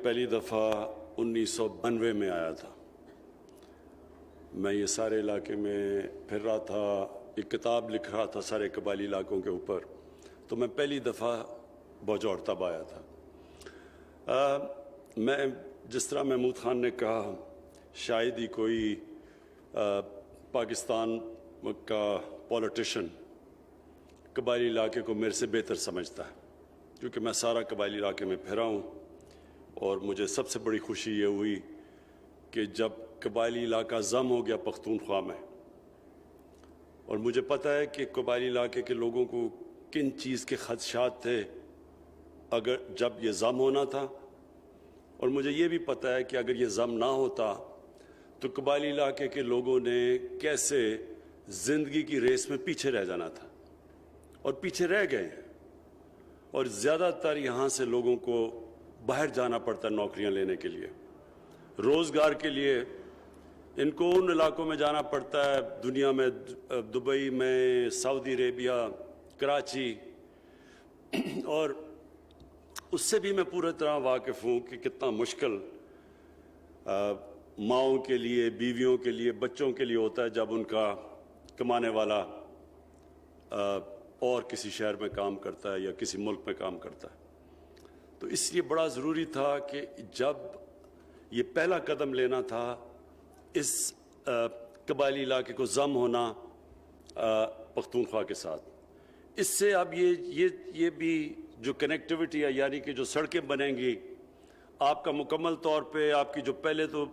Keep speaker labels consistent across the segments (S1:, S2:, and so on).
S1: پہلی دفعہ 1992 میں آیا تھا. میں یہ سارے علاقے میں پھر رہا تھا, ایک کتاب لکھ رہا تھا سارے قبائلی علاقوں کے اوپر, تو میں پہلی دفعہ بجوڑ تب آیا تھا. میں جس طرح محمود خان نے کہا, شاید ہی کوئی پاکستان کا پولیٹیشین قبائلی علاقے کو میرے سے بہتر سمجھتا ہے, کیونکہ میں سارا قبائلی علاقے میں پھرا ہوں. اور مجھے سب سے بڑی خوشی یہ ہوئی کہ جب قبائلی علاقہ ضم ہو گیا پختونخوا میں, اور مجھے پتہ ہے کہ قبائلی علاقے کے لوگوں کو کن چیز کے خدشات تھے اگر جب یہ ضم ہونا تھا, اور مجھے یہ بھی پتہ ہے کہ اگر یہ ضم نہ ہوتا تو قبائلی علاقے کے لوگوں نے کیسے زندگی کی ریس میں پیچھے رہ جانا تھا, اور پیچھے رہ گئے ہیں. اور زیادہ تر یہاں سے لوگوں کو باہر جانا پڑتا ہے نوکریاں لینے کے لیے, روزگار کے لیے. ان کو ان علاقوں میں جانا پڑتا ہے دنیا میں, دبئی میں, سعودی عربیہ, کراچی, اور اس سے بھی میں پورے طرح واقف ہوں کہ کتنا مشکل ماؤں کے لیے, بیویوں کے لیے, بچوں کے لیے ہوتا ہے جب ان کا کمانے والا اور کسی شہر میں کام کرتا ہے یا کسی ملک میں کام کرتا ہے. تو اس لیے بڑا ضروری تھا کہ جب یہ پہلا قدم لینا تھا اس قبائلی علاقے کو ضم ہونا پختونخوا کے ساتھ, اس سے اب یہ بھی جو کنیکٹیوٹی ہے, یعنی کہ جو سڑکیں بنیں گی, آپ کا مکمل طور پہ آپ کی جو پہلے تو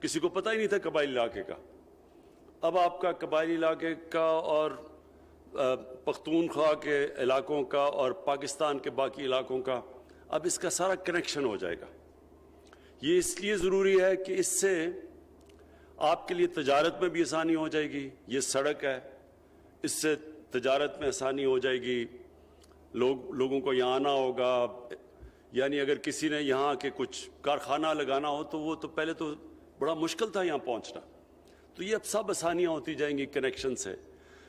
S1: کسی کو پتہ ہی نہیں تھا قبائلی علاقے کا, اب آپ کا قبائلی علاقے کا اور پختونخوا کے علاقوں کا اور پاکستان کے باقی علاقوں کا اب اس کا سارا کنیکشن ہو جائے گا. یہ اس لیے ضروری ہے کہ اس سے آپ کے لیے تجارت میں بھی آسانی ہو جائے گی. یہ سڑک ہے, اس سے تجارت میں آسانی ہو جائے گی, لوگوں کو یہاں آنا ہوگا. یعنی اگر کسی نے یہاں کے کچھ کارخانہ لگانا ہو تو وہ تو پہلے تو بڑا مشکل تھا یہاں پہنچنا, تو یہ اب سب آسانیاں ہوتی جائیں گی کنیکشن سے.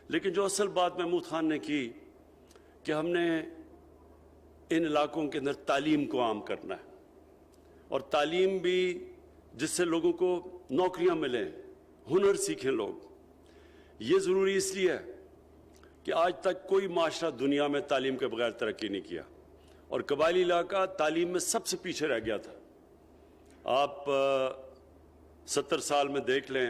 S1: لیکن جو اصل بات محمود خان نے کی کہ ہم نے ان علاقوں کے اندر تعلیم کو عام کرنا ہے, اور تعلیم بھی جس سے لوگوں کو نوکریاں ملیں, ہنر سیکھیں لوگ. یہ ضروری اس لیے ہے کہ آج تک کوئی معاشرہ دنیا میں تعلیم کے بغیر ترقی نہیں کیا, اور قبائلی علاقہ تعلیم میں سب سے پیچھے رہ گیا تھا. آپ 70 سال میں دیکھ لیں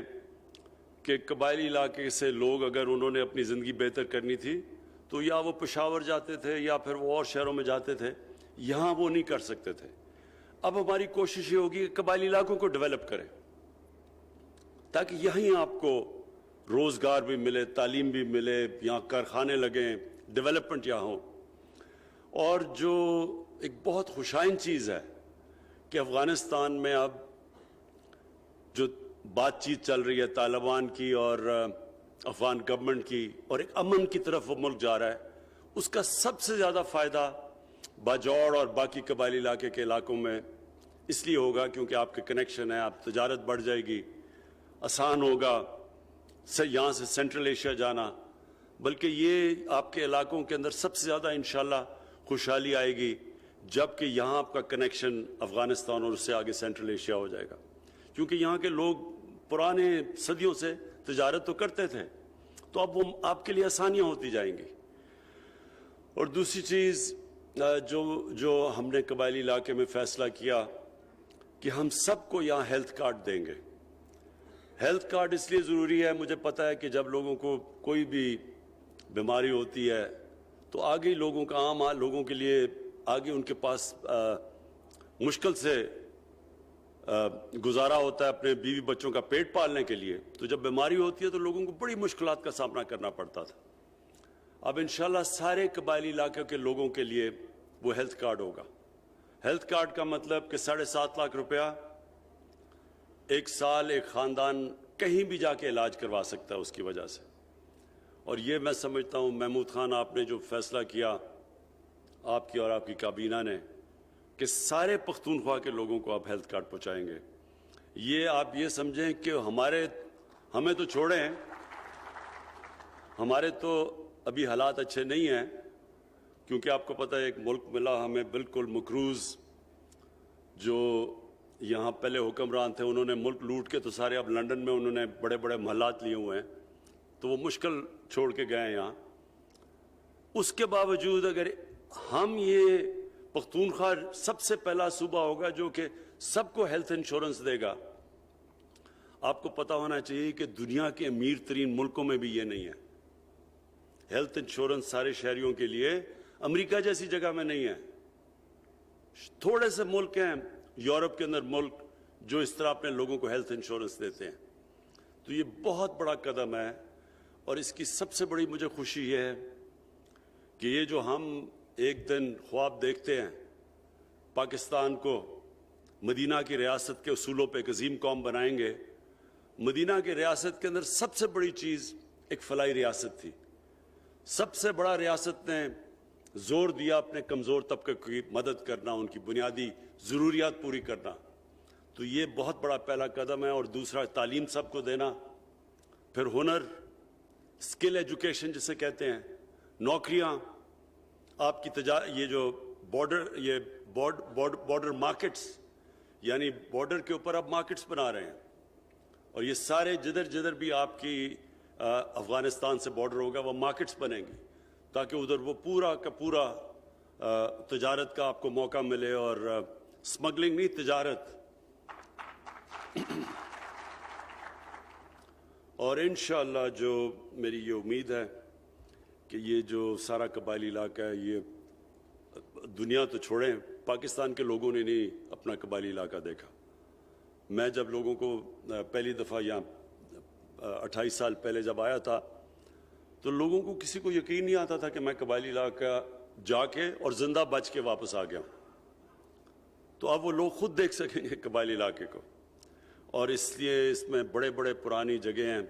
S1: کہ قبائلی علاقے سے لوگ اگر انہوں نے اپنی زندگی بہتر کرنی تھی تو یا وہ پشاور جاتے تھے یا پھر وہ اور شہروں میں جاتے تھے, یہاں وہ نہیں کر سکتے تھے. اب ہماری کوشش یہ ہوگی کہ قبائلی علاقوں کو ڈیولپ کریں تاکہ یہیں آپ کو روزگار بھی ملے, تعلیم بھی ملے, یہاں کارخانے لگیں, ڈیولپمنٹ یہاں ہو. اور جو ایک بہت خوشائن چیز ہے کہ افغانستان میں اب جو بات چیت چل رہی ہے طالبان کی اور افغان گورنمنٹ کی, اور ایک امن کی طرف وہ ملک جا رہا ہے, اس کا سب سے زیادہ فائدہ باجوڑ اور باقی قبائلی علاقے کے علاقوں میں اس لیے ہوگا کیونکہ آپ کے کنیکشن ہے, آپ تجارت بڑھ جائے گی, آسان ہوگا یہاں سے سینٹرل ایشیا جانا. بلکہ یہ آپ کے علاقوں کے اندر سب سے زیادہ انشاءاللہ خوشحالی آئے گی جب کہ یہاں آپ کا کنیکشن افغانستان اور اس سے آگے سینٹرل ایشیا ہو جائے گا, کیونکہ یہاں کے لوگ پرانے صدیوں سے تجارت تو کرتے تھے, تو اب وہ آپ کے لیے آسانیاں ہوتی جائیں گی. اور دوسری چیز جو ہم نے قبائلی علاقے میں فیصلہ کیا کہ ہم سب کو یہاں ہیلتھ کارڈ دیں گے. ہیلتھ کارڈ اس لیے ضروری ہے, مجھے پتہ ہے کہ جب لوگوں کو کوئی بھی بیماری ہوتی ہے تو آگے لوگوں کا عام لوگوں کے لیے آگے ان کے پاس مشکل سے گزارا ہوتا ہے اپنے بیوی بچوں کا پیٹ پالنے کے لیے. تو جب بیماری ہوتی ہے تو لوگوں کو بڑی مشکلات کا سامنا کرنا پڑتا تھا. اب انشاءاللہ سارے قبائلی علاقے کے لوگوں کے لیے وہ ہیلتھ کارڈ ہوگا. ہیلتھ کارڈ کا مطلب کہ 7.5 لاکھ روپیہ ایک سال ایک خاندان کہیں بھی جا کے علاج کروا سکتا ہے اس کی وجہ سے. اور یہ میں سمجھتا ہوں محمود خان آپ نے جو فیصلہ کیا, آپ کی اور آپ کی کابینہ نے, کہ سارے پختونخوا کے لوگوں کو آپ ہیلتھ کارڈ پہنچائیں گے, یہ آپ یہ سمجھیں کہ ہمیں تو چھوڑیں, ہمارے تو ابھی حالات اچھے نہیں ہیں, کیونکہ آپ کو پتہ ہے ایک ملک ملا ہمیں بالکل مقروض, جو یہاں پہلے حکمران تھے انہوں نے ملک لوٹ کے تو سارے اب لنڈن میں انہوں نے بڑے بڑے محلات لیے ہوئے ہیں، تو وہ مشکل چھوڑ کے گئے ہیں یہاں۔ اس کے باوجود اگر ہم یہ پختونخوا سب سے پہلا صوبہ ہوگا جو کہ سب کو ہیلتھ انشورنس دے گا۔ آپ کو پتا ہونا چاہیے کہ دنیا کے امیر ترین ملکوں میں بھی یہ نہیں ہے، ہیلتھ انشورنس سارے شہریوں کے لیے امریکہ جیسی جگہ میں نہیں ہے۔ تھوڑے سے ملک ہیں یورپ کے اندر ملک جو اس طرح اپنے لوگوں کو ہیلتھ انشورنس دیتے ہیں، تو یہ بہت بڑا قدم ہے۔ اور اس کی سب سے بڑی مجھے خوشی یہ ہے کہ یہ جو ہم ایک دن خواب دیکھتے ہیں پاکستان کو مدینہ کی ریاست کے اصولوں پہ ایک عظیم قوم بنائیں گے، مدینہ کی ریاست کے اندر سب سے بڑی چیز ایک فلاحی ریاست تھی۔ سب سے بڑا ریاست نے زور دیا اپنے کمزور طبقے کی مدد کرنا، ان کی بنیادی ضروریات پوری کرنا، تو یہ بہت بڑا پہلا قدم ہے۔ اور دوسرا تعلیم سب کو دینا، پھر ہنر، اسکل ایجوکیشن جسے کہتے ہیں، نوکریاں، آپ کی یہ جو بارڈر مارکیٹس، یعنی بارڈر کے اوپر آپ مارکیٹس بنا رہے ہیں، اور یہ سارے جدھر بھی آپ کی افغانستان سے بارڈر ہوگا وہ مارکیٹس بنیں گی، تاکہ ادھر وہ پورا کا پورا تجارت کا آپ کو موقع ملے، اور سمگلنگ نہیں، تجارت۔ اور انشاءاللہ جو میری یہ امید ہے کہ یہ جو سارا قبائلی علاقہ ہے، یہ دنیا تو چھوڑیں، پاکستان کے لوگوں نے نہیں اپنا قبائلی علاقہ دیکھا۔ میں جب لوگوں کو پہلی دفعہ یہاں 28 سال پہلے جب آیا تھا تو لوگوں کو کسی کو یقین نہیں آتا تھا کہ میں قبائلی علاقہ جا کے اور زندہ بچ کے واپس آ گیا ہوں۔ تو اب وہ لوگ خود دیکھ سکیں گے قبائلی علاقے کو، اور اس لیے اس میں بڑے بڑے پرانی جگہیں ہیں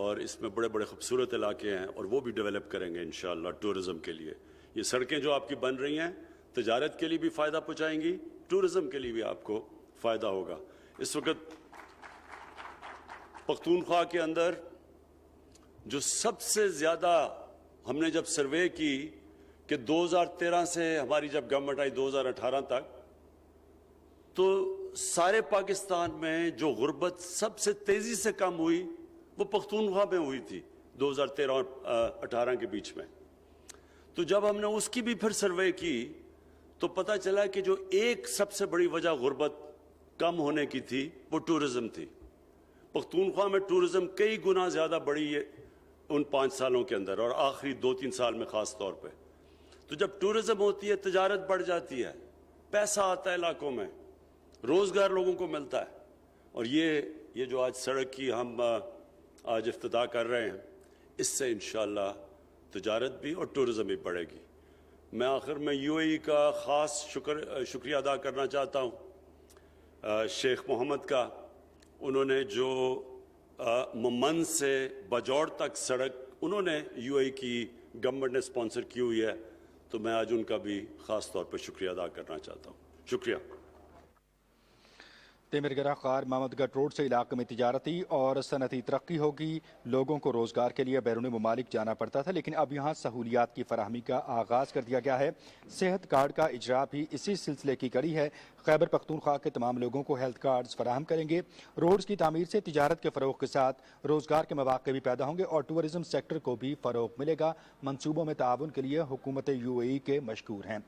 S1: اور اس میں بڑے بڑے خوبصورت علاقے ہیں، اور وہ بھی ڈیولپ کریں گے انشاءاللہ ٹورزم کے لیے۔ یہ سڑکیں جو آپ کی بن رہی ہیں تجارت کے لیے بھی فائدہ پہنچائیں گی، ٹورزم کے لیے بھی آپ کو فائدہ ہوگا۔ اس وقت پختونخوا کے اندر جو سب سے زیادہ ہم نے جب سروے کی کہ 2013 سے ہماری جب گورنمنٹ آئی 2018 تک، تو سارے پاکستان میں جو غربت سب سے تیزی سے کم ہوئی وہ پختونخوا میں ہوئی تھی 2013 اور 18 کے بیچ میں۔ تو جب ہم نے اس کی بھی پھر سروے کی تو پتہ چلا کہ جو ایک سب سے بڑی وجہ غربت کم ہونے کی تھی وہ ٹورزم تھی۔ پختونخوا میں ٹورزم کئی گنا زیادہ بڑھی ہے ان 5 سالوں کے اندر، اور آخری 2-3 سال میں خاص طور پہ۔ تو جب ٹورزم ہوتی ہے تجارت بڑھ جاتی ہے، پیسہ آتا ہے علاقوں میں، روزگار لوگوں کو ملتا ہے، اور یہ جو آج سڑک کی ہم آج افتتاح کر رہے ہیں، اس سے انشاءاللہ تجارت بھی اور ٹورزم بھی بڑھے گی۔ میں آخر میں یو اے ای کا خاص شکریہ ادا کرنا چاہتا ہوں شیخ محمد کا۔ انہوں نے جو ممن سے بجوڑ تک سڑک انہوں نے یو اے ای کی گورنمنٹ نے اسپانسر کی ہوئی ہے، تو میں آج ان کا بھی خاص طور پر شکریہ ادا کرنا چاہتا ہوں۔ شکریہ۔
S2: تیمرگرہ خار محمد گڑھ روڈ سے علاقے میں تجارتی اور صنعتی ترقی ہوگی۔ لوگوں کو روزگار کے لیے بیرون ممالک جانا پڑتا تھا، لیکن اب یہاں سہولیات کی فراہمی کا آغاز کر دیا گیا ہے۔ صحت کارڈ کا اجرا بھی اسی سلسلے کی کڑی ہے۔ خیبر پختونخوا کے تمام لوگوں کو ہیلتھ کارڈز فراہم کریں گے۔ روڈز کی تعمیر سے تجارت کے فروغ کے ساتھ روزگار کے مواقع بھی پیدا ہوں گے اور ٹورزم سیکٹر کو بھی فروغ ملے گا۔ منصوبوں میں تعاون کے لیے حکومت یو اے ای کے مشکور ہیں۔